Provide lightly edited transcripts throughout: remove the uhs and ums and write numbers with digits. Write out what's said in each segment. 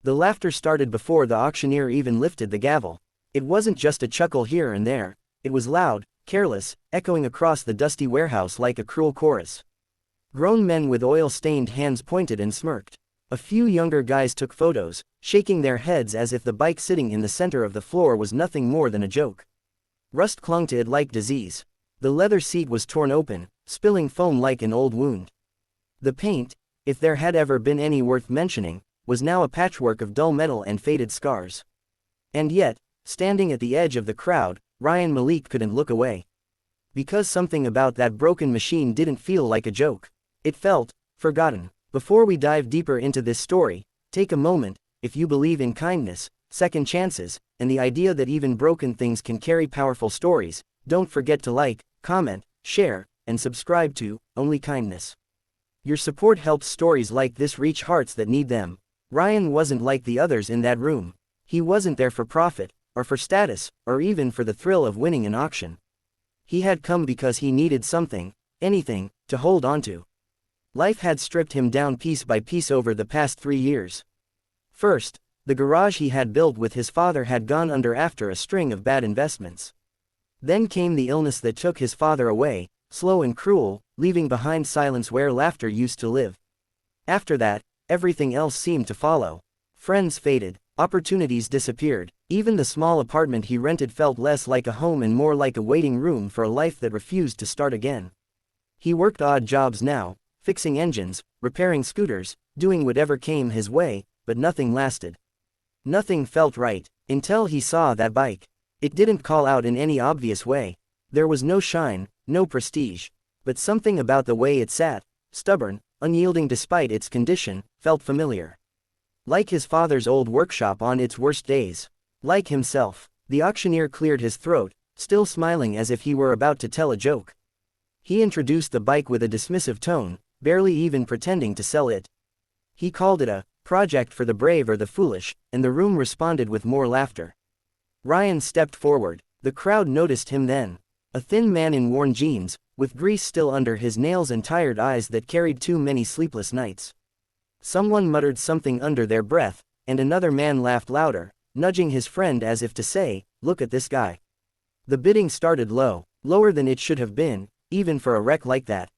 The laughter started before the auctioneer even lifted the gavel. It wasn't just a chuckle here and there, it was loud, careless, echoing across the dusty warehouse like a cruel chorus. Grown men with oil-stained hands pointed and smirked. A few younger guys took photos, shaking their heads as if the bike sitting in the center of the floor was nothing more than a joke. Rust clung to it like disease. The leather seat was torn open, spilling foam like an old wound. The paint, if there had ever been any worth mentioning, was now a patchwork of dull metal and faded scars. And yet, standing at the edge of the crowd, Ryan Malik couldn't look away. Because something about that broken machine didn't feel like a joke. It felt forgotten. Before we dive deeper into this story, take a moment, if you believe in kindness, second chances, and the idea that even broken things can carry powerful stories, don't forget to like, comment, share, and subscribe to Only Kindness. Your support helps stories like this reach hearts that need them. Ryan wasn't like the others in that room. He wasn't there for profit, or for status, or even for the thrill of winning an auction. He had come because he needed something, anything, to hold on to. Life had stripped him down piece by piece over the past 3 years. First, the garage he had built with his father had gone under after a string of bad investments. Then came the illness that took his father away, slow and cruel, leaving behind silence where laughter used to live. After that, everything else seemed to follow. Friends faded, opportunities disappeared, even the small apartment he rented felt less like a home and more like a waiting room for a life that refused to start again. He worked odd jobs now, fixing engines, repairing scooters, doing whatever came his way, but nothing lasted. Nothing felt right, until he saw that bike. It didn't call out in any obvious way. There was no shine, no prestige. But something about the way it sat, stubborn, unyielding despite its condition, felt familiar. Like his father's old workshop on its worst days. Like himself. The auctioneer cleared his throat, still smiling as if he were about to tell a joke. He introduced the bike with a dismissive tone, barely even pretending to sell it. He called it a project for the brave or the foolish, and the room responded with more laughter. Ryan stepped forward. The crowd noticed him then. A thin man in worn jeans, with grease still under his nails and tired eyes that carried too many sleepless nights. Someone muttered something under their breath, and another man laughed louder, nudging his friend as if to say, "Look at this guy." The bidding started low, lower than it should have been, even for a wreck like that.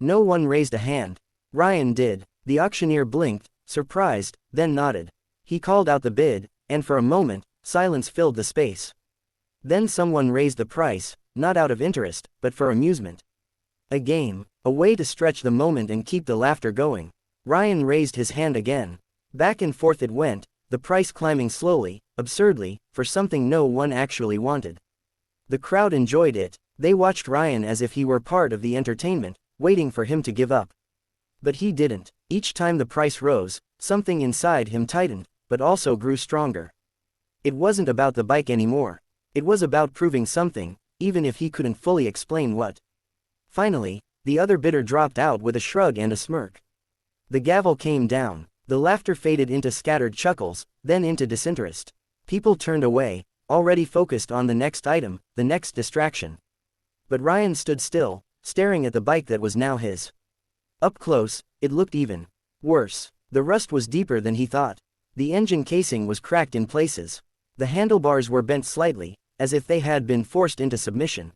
No one raised a hand. Ryan did. The auctioneer blinked, surprised, then nodded. He called out the bid, and for a moment, silence filled the space. Then someone raised the price, not out of interest, but for amusement. A game, a way to stretch the moment and keep the laughter going. Ryan raised his hand again. Back and forth it went, the price climbing slowly, absurdly, for something no one actually wanted. The crowd enjoyed it. They watched Ryan as if he were part of the entertainment, waiting for him to give up. But he didn't. Each time the price rose, something inside him tightened, but also grew stronger. It wasn't about the bike anymore. It was about proving something, even if he couldn't fully explain what. Finally, the other bidder dropped out with a shrug and a smirk. The gavel came down. The laughter faded into scattered chuckles, then into disinterest. People turned away, already focused on the next item, the next distraction. But Ryan stood still, staring at the bike that was now his. Up close, it looked even worse. The rust was deeper than he thought. The engine casing was cracked in places. The handlebars were bent slightly, as if they had been forced into submission.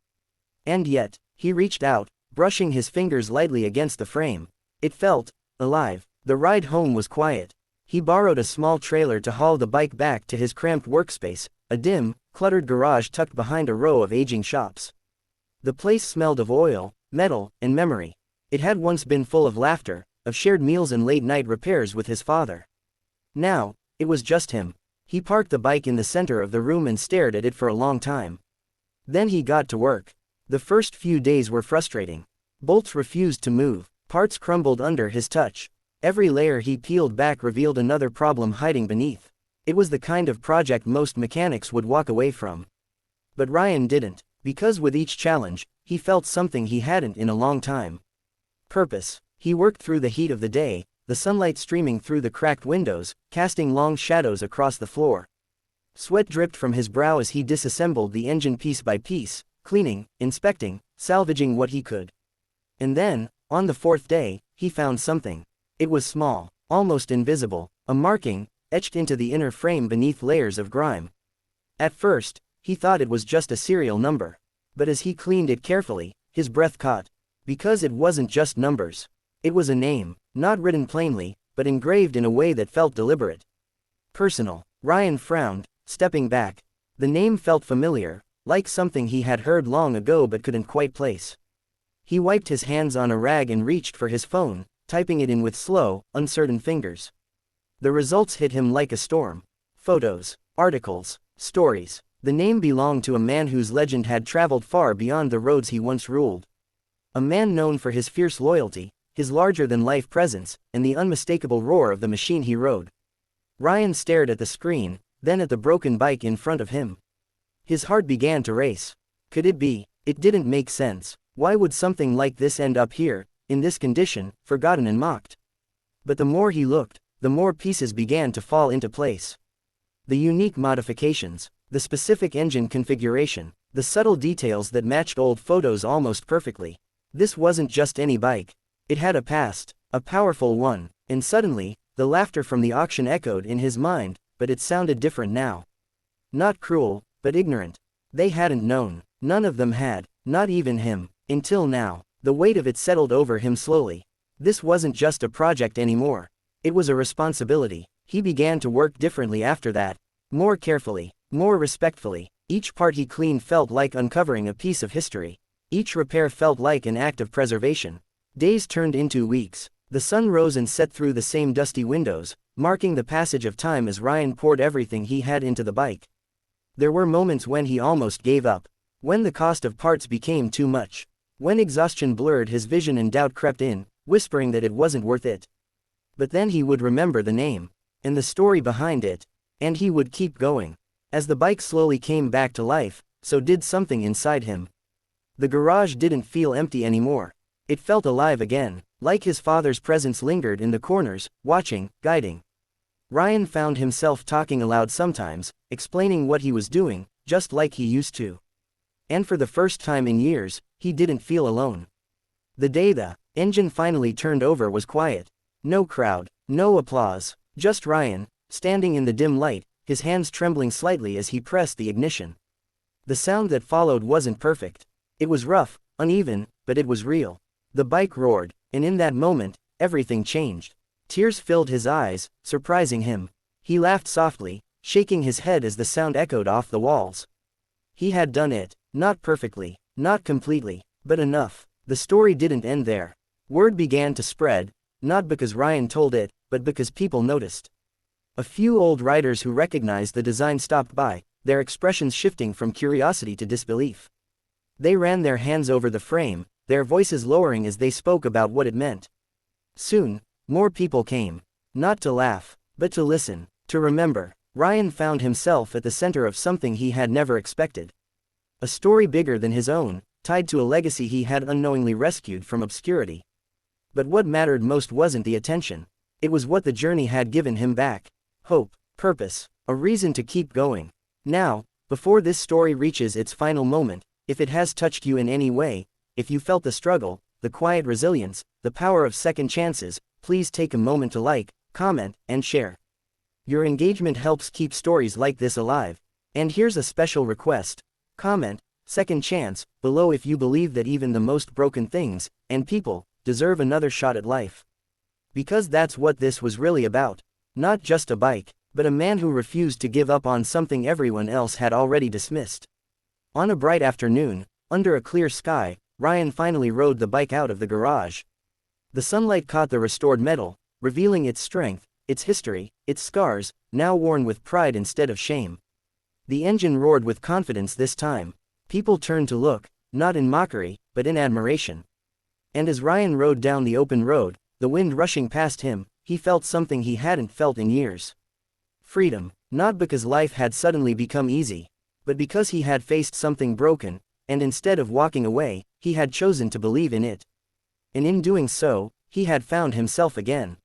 And yet, he reached out, brushing his fingers lightly against the frame. It felt alive. The ride home was quiet. He borrowed a small trailer to haul the bike back to his cramped workspace, a dim, cluttered garage tucked behind a row of aging shops. The place smelled of oil, metal, and memory. It had once been full of laughter, of shared meals and late-night repairs with his father. Now, it was just him. He parked the bike in the center of the room and stared at it for a long time. Then he got to work. The first few days were frustrating. Bolts refused to move, parts crumbled under his touch. Every layer he peeled back revealed another problem hiding beneath. It was the kind of project most mechanics would walk away from. But Ryan didn't, because with each challenge, he felt something he hadn't in a long time. Purpose. He worked through the heat of the day, the sunlight streaming through the cracked windows, casting long shadows across the floor. Sweat dripped from his brow as he disassembled the engine piece by piece, cleaning, inspecting, salvaging what he could. And then, on the fourth day, he found something. It was small, almost invisible, a marking, etched into the inner frame beneath layers of grime. At first, he thought it was just a serial number. But as he cleaned it carefully, his breath caught. Because it wasn't just numbers. It was a name, not written plainly, but engraved in a way that felt deliberate. Personal. Ryan frowned, stepping back. The name felt familiar, like something he had heard long ago but couldn't quite place. He wiped his hands on a rag and reached for his phone, typing it in with slow, uncertain fingers. The results hit him like a storm. Photos, articles, stories. The name belonged to a man whose legend had traveled far beyond the roads he once ruled. A man known for his fierce loyalty, his larger-than-life presence, and the unmistakable roar of the machine he rode. Ryan stared at the screen, then at the broken bike in front of him. His heart began to race. Could it be? It didn't make sense. Why would something like this end up here, in this condition, forgotten and mocked? But the more he looked, the more pieces began to fall into place. The unique modifications, the specific engine configuration, the subtle details that matched old photos almost perfectly. This wasn't just any bike. It had a past, a powerful one, and suddenly, the laughter from the auction echoed in his mind, but it sounded different now. Not cruel, but ignorant. They hadn't known. None of them had, not even him, until now. The weight of it settled over him slowly. This wasn't just a project anymore. It was a responsibility. He began to work differently after that. More carefully, more respectfully. Each part he cleaned felt like uncovering a piece of history. Each repair felt like an act of preservation. Days turned into weeks. The sun rose and set through the same dusty windows, marking the passage of time as Ryan poured everything he had into the bike. There were moments when he almost gave up. When the cost of parts became too much. When exhaustion blurred his vision and doubt crept in, whispering that it wasn't worth it. But then he would remember the name. And the story behind it. And he would keep going. As the bike slowly came back to life, so did something inside him. The garage didn't feel empty anymore. It felt alive again. Like his father's presence lingered in the corners, watching, guiding. Ryan found himself talking aloud sometimes, explaining what he was doing, just like he used to. And for the first time in years, he didn't feel alone. The day the engine finally turned over was quiet. No crowd, no applause, just Ryan, standing in the dim light, his hands trembling slightly as he pressed the ignition. The sound that followed wasn't perfect. It was rough, uneven, but it was real. The bike roared, and in that moment, everything changed. Tears filled his eyes, surprising him. He laughed softly, shaking his head as the sound echoed off the walls. He had done it, not perfectly, not completely, but enough. The story didn't end there. Word began to spread, not because Ryan told it, but because people noticed. A few old riders who recognized the design stopped by, their expressions shifting from curiosity to disbelief. They ran their hands over the frame, their voices lowering as they spoke about what it meant. Soon, more people came. Not to laugh, but to listen, to remember. Ryan found himself at the center of something he had never expected. A story bigger than his own, tied to a legacy he had unknowingly rescued from obscurity. But what mattered most wasn't the attention. It was what the journey had given him back. Hope, purpose, a reason to keep going. Now, before this story reaches its final moment, if it has touched you in any way, if you felt the struggle, the quiet resilience, the power of second chances, please take a moment to like, comment, and share. Your engagement helps keep stories like this alive. And here's a special request. Comment, second chance, below if you believe that even the most broken things, and people, deserve another shot at life. Because that's what this was really about. Not just a bike, but a man who refused to give up on something everyone else had already dismissed. On a bright afternoon, under a clear sky, Ryan finally rode the bike out of the garage. The sunlight caught the restored metal, revealing its strength, its history, its scars, now worn with pride instead of shame. The engine roared with confidence this time. People turned to look, not in mockery, but in admiration. And as Ryan rode down the open road, the wind rushing past him, he felt something he hadn't felt in years. Freedom, not because life had suddenly become easy, but because he had faced something broken, and instead of walking away, he had chosen to believe in it. And in doing so, he had found himself again.